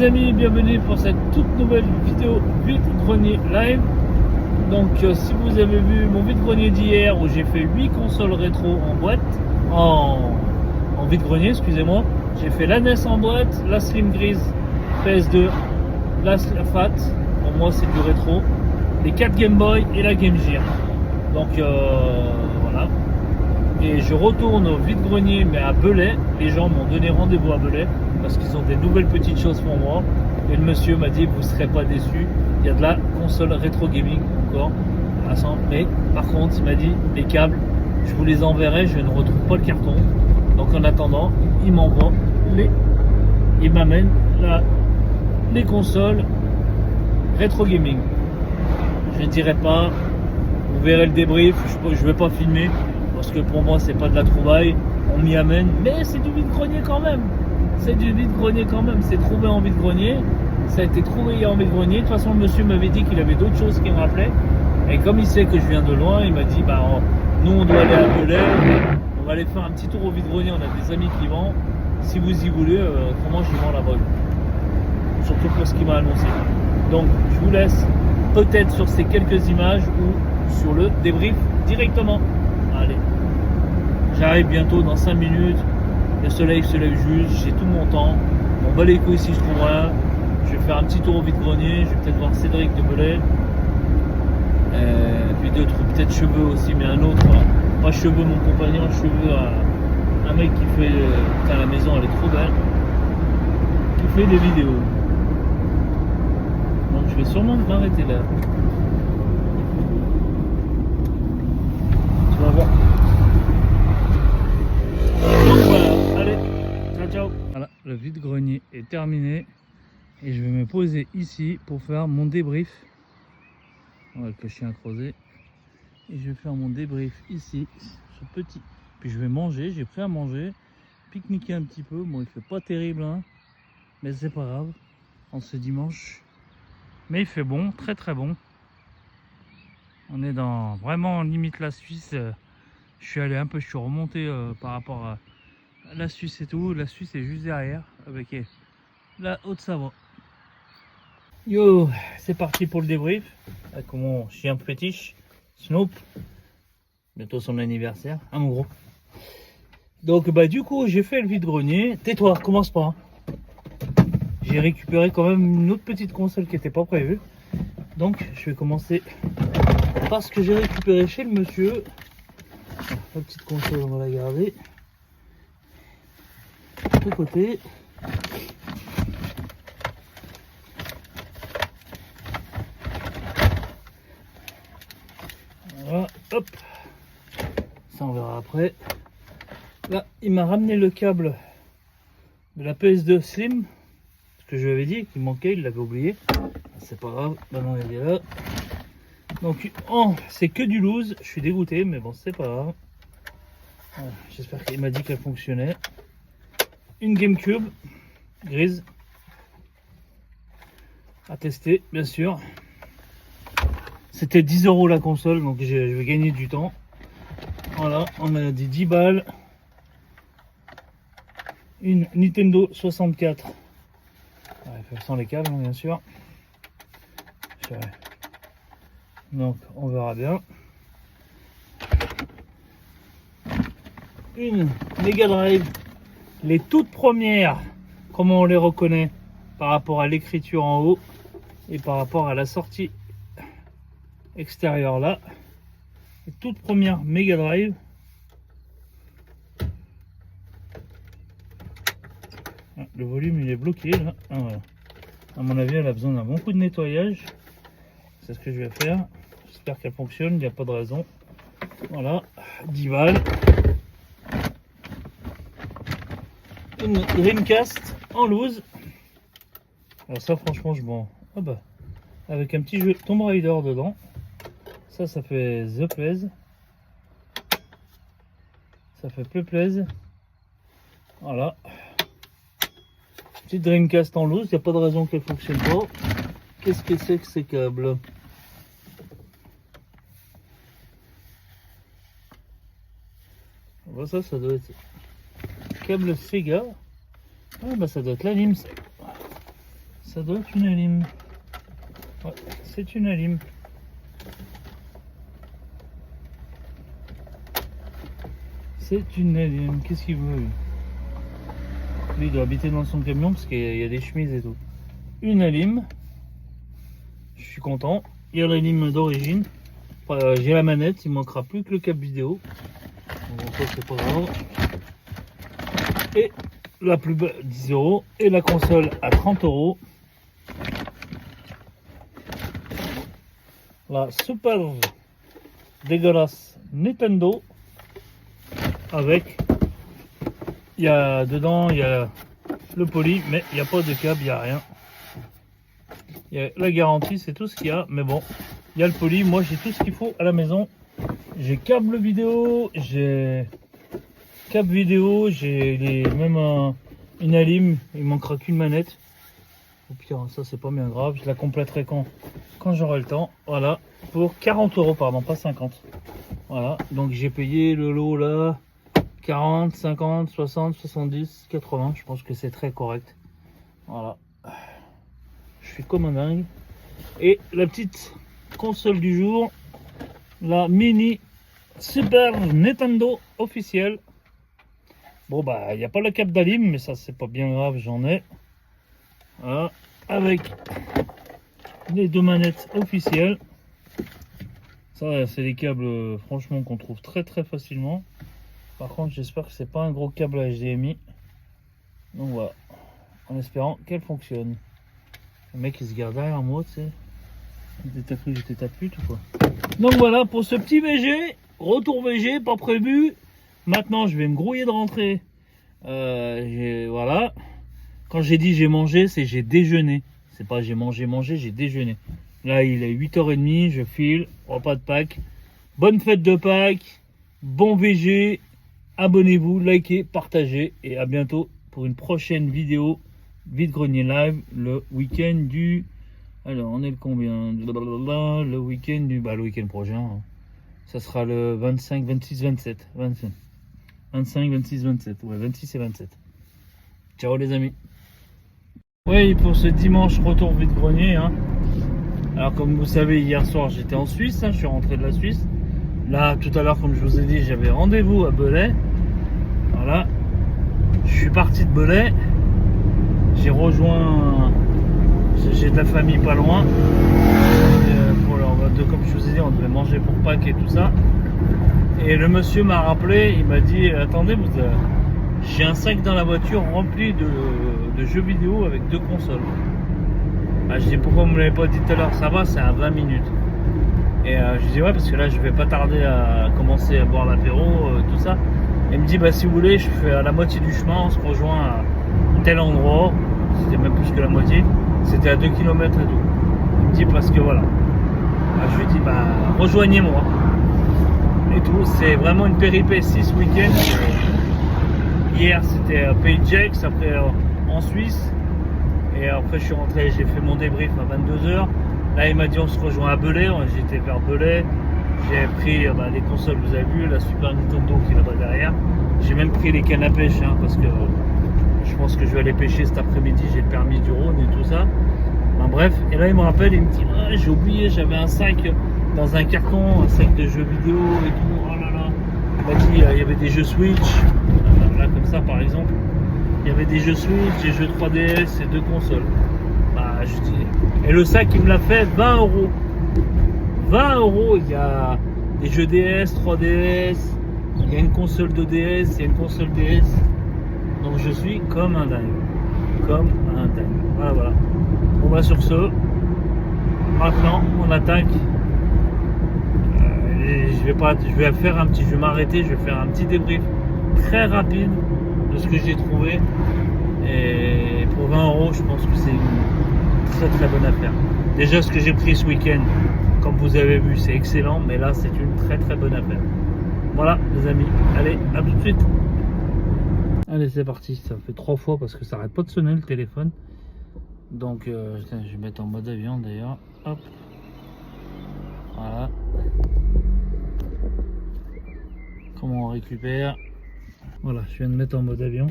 les amis, bienvenue pour cette toute nouvelle vidéo vide-grenier live. Donc si vous avez vu mon vide-grenier d'hier où j'ai fait 8 consoles rétro en boîte, en vide-grenier, excusez-moi. J'ai fait la NES en boîte, la Slim Grise PS2, la Fat, pour moi c'est du rétro, les 4 Game Boy et la Game Gear. Donc voilà. Et je retourne au vide-grenier mais à Belay. Les gens m'ont donné rendez-vous à Belay parce qu'ils ont des nouvelles petites choses pour moi. Et le monsieur m'a dit vous ne serez pas déçus, il y a de la console rétro gaming encore. Mais par contre il m'a dit les câbles, je vous les enverrai, je ne retrouve pas le carton. Donc en attendant, il m'envoie il m'amène les consoles rétro gaming. Je ne dirai pas, vous verrez le débrief, je ne vais pas filmer parce que pour moi c'est pas de la trouvaille, on m'y amène, mais c'est du vide-grenier quand même. C'est du vide-grenier quand même, c'est trouvé en vide-grenier, ça a été trouvé hier en vide-grenier. De toute façon le monsieur m'avait dit qu'il avait d'autres choses qu'il me rappelait. Et comme il sait que je viens de loin, il m'a dit bah nous on doit aller à Belay, on va aller faire un petit tour au vide-grenier, on a des amis qui vendent. Si vous y voulez, autrement je vends là-bas. Surtout pour ce qu'il m'a annoncé. Donc je vous laisse peut-être sur ces quelques images ou sur le débrief directement. Allez, j'arrive bientôt dans 5 minutes. Le soleil se lève juste, j'ai tout mon temps. On bat les couilles si je trouve rien. Je vais faire un petit tour au vide-grenier. Je vais peut-être voir Cédric de Belay. Puis d'autres, peut-être cheveux aussi, mais un autre. Pas cheveux mon compagnon, cheveux un mec qui fait. Putain, la maison elle est trop belle. Qui fait des vidéos. Donc je vais sûrement m'arrêter là. Tu vas voir. Donc voilà, allez, ciao ciao. Voilà, le vide-grenier est terminé. Et je vais me poser ici pour faire mon débrief. On va le chien à creuser. Et je vais faire mon débrief ici, ce petit. Puis je vais manger, j'ai pris à manger, pique-niquer un petit peu. Bon, il fait pas terrible, hein, mais c'est pas grave, en ce dimanche. Mais il fait bon, très très bon. On est dans vraiment limite la Suisse. Je suis allé un peu, je suis remonté par rapport à la Suisse et tout. La Suisse est juste derrière, avec la Haute-Savoie. Yo, c'est parti pour le débrief avec mon chien fétiche, Snoop. Bientôt son anniversaire, hein mon gros. Donc bah du coup j'ai fait le vide-grenier. Tais-toi, commence pas. J'ai récupéré quand même une autre petite console qui n'était pas prévue. Donc je vais commencer par ce que j'ai récupéré chez le monsieur. La petite console on va la garder de côté. Voilà, hop, ça on verra après. Là, il m'a ramené le câble de la PS2 Slim, ce que je lui avais dit qu'il manquait, il l'avait oublié. C'est pas grave, maintenant il est là. Donc, c'est que du loose, je suis dégoûté, mais bon, c'est pas grave. Voilà, j'espère qu'il m'a dit qu'elle fonctionnait. Une GameCube grise à tester, bien sûr. C'était 10 € la console, donc je vais gagner du temps. Voilà, on a dit 10 balles. Une Nintendo 64. Ouais, sans les câbles, hein, bien sûr. Donc, on verra bien. Une Mega Drive. Les toutes premières, comment on les reconnaît par rapport à l'écriture en haut et par rapport à la sortie extérieure là. Les toutes premières Mega Drive. Le volume il est bloqué là. Ah, voilà. À mon avis elle a besoin d'un bon coup de nettoyage. C'est ce que je vais faire. J'espère qu'elle fonctionne, il n'y a pas de raison. Voilà, 10 balles. Une Dreamcast en loose. Alors ça franchement je m'en... Ah bah, avec un petit jeu Tomb Raider dedans. Ça fait The Plaise. Ça fait peu plaise. Voilà. Petite Dreamcast en loose, il n'y a pas de raison qu'elle fonctionne pas. Qu'est-ce que c'est que ces câbles? Bon, ça doit être câble Sega. Ah bah ça doit être la lime. Ça doit être une Alim. Ouais, c'est une Alim. C'est une Alim. Qu'est-ce qu'il veut? Lui, il doit habiter dans son camion parce qu'il y a des chemises et tout. Une Alim. Je suis content. Il y a la Alim d'origine. J'ai la manette, il manquera plus que le cap vidéo. Donc ça c'est pas grave. Et la plus belle 10 euros. Et la console à 30 euros. La super dégueulasse Nintendo. Avec, il y a dedans, il y a le poly, mais il n'y a pas de câble, il n'y a rien. Il y a la garantie, c'est tout ce qu'il y a, mais bon, il y a le poly. Moi j'ai tout ce qu'il faut à la maison. J'ai câble vidéo, j'ai câble vidéo, j'ai même une Alim, il manquera qu'une manette. Au pire, ça c'est pas bien grave, je la compléterai quand j'aurai le temps. Voilà, pour 40 euros, pardon, pas 50. Voilà, donc j'ai payé le lot là. 40, 50, 60, 70, 80, je pense que c'est très correct. Voilà. Je suis comme un dingue. Et la petite console du jour, la mini Super Nintendo officielle. Bon bah, il n'y a pas le câble d'Alim, mais ça c'est pas bien grave, j'en ai. Voilà. Avec les deux manettes officielles. Ça c'est des câbles franchement qu'on trouve très facilement. Par contre, j'espère que c'est pas un gros câble HDMI. Donc voilà, en espérant qu'elle fonctionne. Le mec il se garde derrière moi, tu sais. T'as cru que j'étais ta pute ou quoi? Donc voilà pour ce petit VG. Retour VG, pas prévu. Maintenant, je vais me grouiller de rentrer. Voilà. Quand j'ai dit j'ai mangé, c'est j'ai déjeuné. C'est pas j'ai mangé, j'ai déjeuné. Là, il est 8h30, je file. Repas de Pâques. Bonne fête de Pâques. Bon VG. Abonnez-vous, likez, partagez et à bientôt pour une prochaine vidéo vide-grenier live le week-end du... Alors on est le combien? Le week-end du... Bah le week-end prochain. Hein. Ça sera le 25, 26, 27. 25, 26, 27. Ouais, 26 et 27. Ciao les amis. Oui, pour ce dimanche retour vide-grenier. Hein. Alors comme vous savez, hier soir j'étais en Suisse, hein, je suis rentré de la Suisse. Là, tout à l'heure, comme je vous ai dit, j'avais rendez-vous à Belay. Voilà. Je suis parti de Belay. J'ai rejoint... J'ai de la famille pas loin. Comme je vous ai dit, on devait manger pour Pâques et tout ça. Et le monsieur m'a rappelé, il m'a dit, attendez, j'ai un sac dans la voiture rempli de jeux vidéo avec 2 consoles. Ah, je dis, pourquoi vous ne me l'avez pas dit tout à l'heure? Ça va, c'est à 20 minutes. Et je dis ouais, parce que là je vais pas tarder à commencer à boire l'apéro, tout ça. Et il me dit bah si vous voulez, je fais à la moitié du chemin, on se rejoint à tel endroit. C'était même plus que la moitié, c'était à 2 km et tout. Il me dit parce que voilà. Je lui dis bah rejoignez-moi. Et tout, c'est vraiment une péripétie ce week-end. Hier c'était Pays de Gex, après en Suisse. Et après je suis rentré, j'ai fait mon débrief à 22h. Là il m'a dit on se rejoint à Belay, j'étais vers Belay, j'ai pris les consoles, vous avez vu, la Super Nintendo qui est là-bas derrière. J'ai même pris les cannes à pêche hein, parce que je pense que je vais aller pêcher cet après-midi, j'ai le permis du Rhône et tout ça. Enfin, bref, et là il me rappelle, il me dit ah, j'ai oublié, j'avais un sac dans un carton, un sac de jeux vidéo et tout, oh là là. Il m'a dit il y avait des jeux Switch, là comme ça par exemple, il y avait des jeux Switch, des jeux 3DS et 2 consoles. Je dis... Et le sac il me l'a fait 20 euros. 20 euros, il y a des jeux DS, 3DS, il y a une console de DS, il y a une console DS. Donc je suis comme un dingue. Comme un dingue. Voilà. On va sur ce. Maintenant on attaque. Je vais m'arrêter, je vais faire un petit débrief très rapide de ce que j'ai trouvé. Et pour 20 euros, je pense que c'est une très bonne affaire. Déjà ce que j'ai pris ce week-end, comme vous avez vu, c'est excellent, mais là c'est une très bonne affaire. Voilà les amis, allez, à tout de suite. Allez c'est parti, ça fait 3 fois parce que ça arrête pas de sonner le téléphone. Donc je vais mettre en mode avion d'ailleurs. Hop. Voilà. Comment on récupère? Voilà, je viens de mettre en mode avion.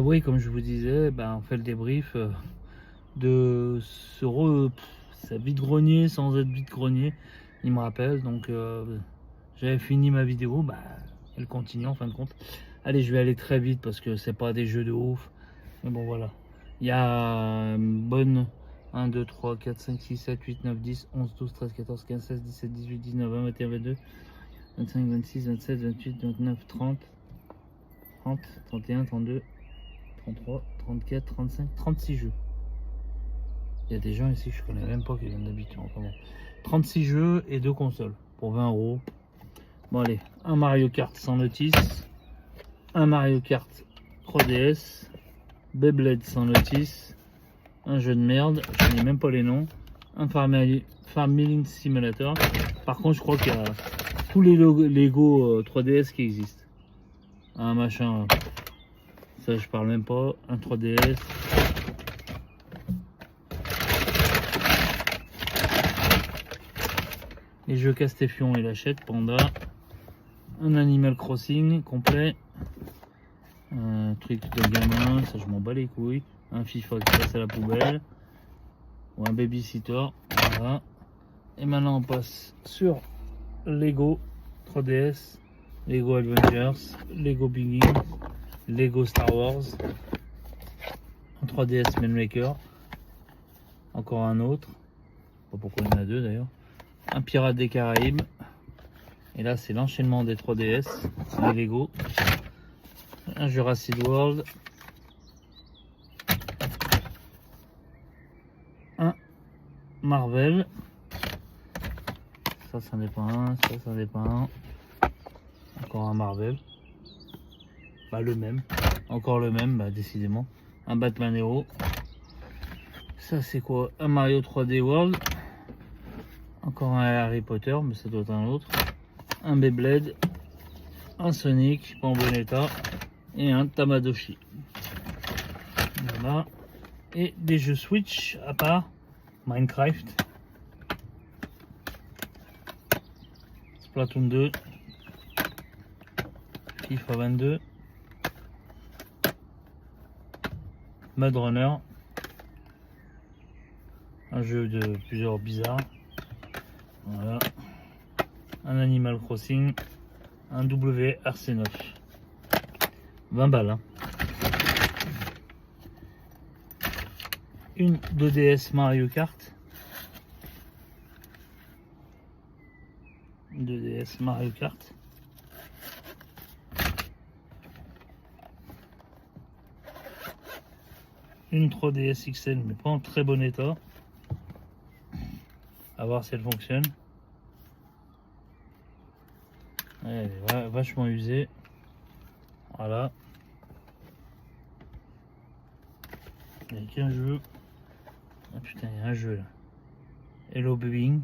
Oui, comme je vous disais, on fait le débrief. de sa vide-grenier sans être vide-grenier. Il me rappelle, donc j'avais fini ma vidéo, bah elle continue en fin de compte. Allez, je vais aller très vite parce que c'est pas des jeux de ouf. Mais bon voilà. Il y a une bonne 1, 2, 3, 4, 5, 6, 7, 8, 9, 10, 11, 12, 13, 14, 15, 16, 17, 18, 19, 20, 21, 22, 25, 26, 27, 28, 29, 30, 30, 31, 32, 33, 34, 35, 36 jeux. Il y a des gens ici, je connais même pas qui viennent d'habitude. Enfin bon. 36 jeux et 2 consoles pour 20 €. Bon allez, un Mario Kart sans notice, un Mario Kart 3DS, Beyblade sans notice, un jeu de merde, je n'ai même pas les noms, un Farming Simulator. Par contre, je crois qu'il y a tous les Lego 3DS qui existent. Un machin, ça je parle même pas, un 3DS. Les jeux Castéfion et Lachette, Panda, un Animal Crossing complet, un truc de gamin, ça je m'en bats les couilles, un FIFA qui passe à la poubelle, ou un babysitter, voilà. Et maintenant on passe sur Lego 3DS, Lego Avengers, Lego Beginning, Lego Star Wars, un 3DS Manmaker, encore un autre, pas pourquoi il y en a deux d'ailleurs, un Pirate des Caraïbes, et là c'est l'enchaînement des 3DS, les Lego, un Jurassic World, un Marvel, ça n'est pas un, ça n'est pas un, encore un Marvel, bah le même, encore le même, bah décidément, un Batman Hero, ça c'est quoi, un Mario 3D World, encore un Harry Potter, mais ça doit être un autre, un Beyblade, un Sonic, pas en bon état, et un Tamagotchi. Voilà. Et des jeux Switch à part Minecraft, Splatoon 2, FIFA 22, Mud Runner, un jeu de plusieurs bizarres, voilà, un Animal Crossing, un WRC9, 20 balles, hein. Une 2DS Mario Kart, 2DS Mario Kart, une 3DS XL mais pas en très bon état, à voir si elle fonctionne. Elle est vachement usée, voilà. Il n'y a qu'un jeu. Ah putain, il y a un jeu là. Hello Baby.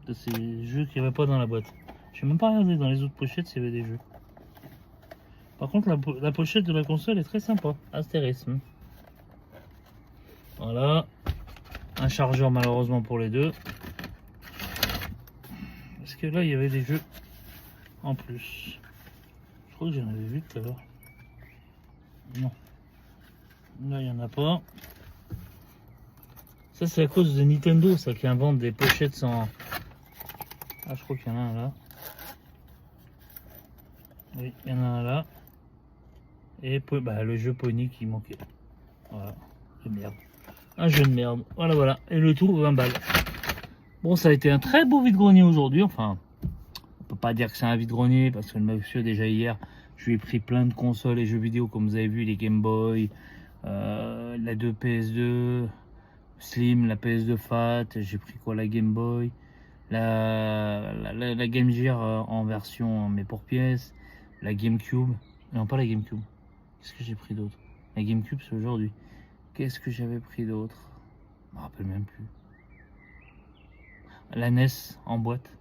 De ces jeux qu'il n'y avait pas dans la boîte. Je n'ai même pas regardé dans les autres pochettes s'il y avait des jeux. Par contre, la pochette de la console est très sympa. Astérisme. Voilà. Un chargeur malheureusement pour les deux. Parce que là, il y avait des jeux en plus. Je crois que j'en avais vu tout à l'heure. Non. Là, il n'y en a pas. Ça, c'est à cause de Nintendo, ça, qui invente des pochettes sans... Ah, je crois qu'il y en a un là. Oui, il y en a un là. Et bah, le jeu Pony qui manquait. Voilà. De merde. Un jeu de merde. Voilà, voilà. Et le tout, 20 balles. Bon, ça a été un très beau vide-grenier aujourd'hui. Enfin, on peut pas dire que c'est un vide-grenier parce que le monsieur, déjà hier, je lui ai pris plein de consoles et jeux vidéo, comme vous avez vu, les Game Boy, la 2 PS2 Slim, la PS2 Fat, j'ai pris quoi, la Game Boy, la Game Gear en version mais pour pièces, la GameCube, non pas la GameCube, qu'est-ce que j'ai pris d'autre? La GameCube c'est aujourd'hui. Qu'est-ce que j'avais pris d'autre? Je me rappelle même plus. La NES en boîte,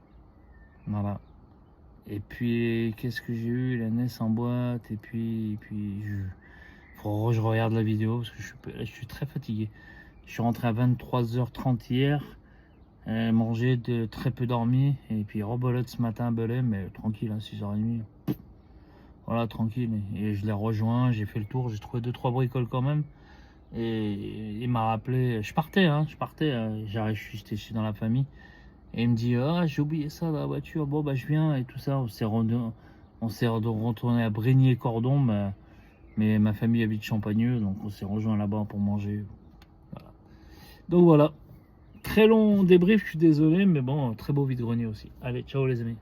voilà. Et puis qu'est-ce que j'ai eu? La NES en boîte, et puis faut que je regarde la vidéo parce que je suis très fatigué. Je suis rentré à 23h30 hier, mangé, de très peu dormi, et puis rebolote ce matin à Belém, mais tranquille, hein, 6h30. Voilà, tranquille. Et je l'ai rejoint, j'ai fait le tour, j'ai trouvé 2-3 bricoles quand même. Et il m'a rappelé, je partais, j'étais chez dans la famille. Et il me dit, ah, j'ai oublié ça dans la voiture, bon, bah, je viens et tout ça. On s'est retourné à Brigny-Cordon, mais ma famille habite Champagneux, donc on s'est rejoint là-bas pour manger. Voilà. Donc voilà, très long débrief, je suis désolé, mais bon, très beau vide-grenier aussi. Allez, ciao les amis.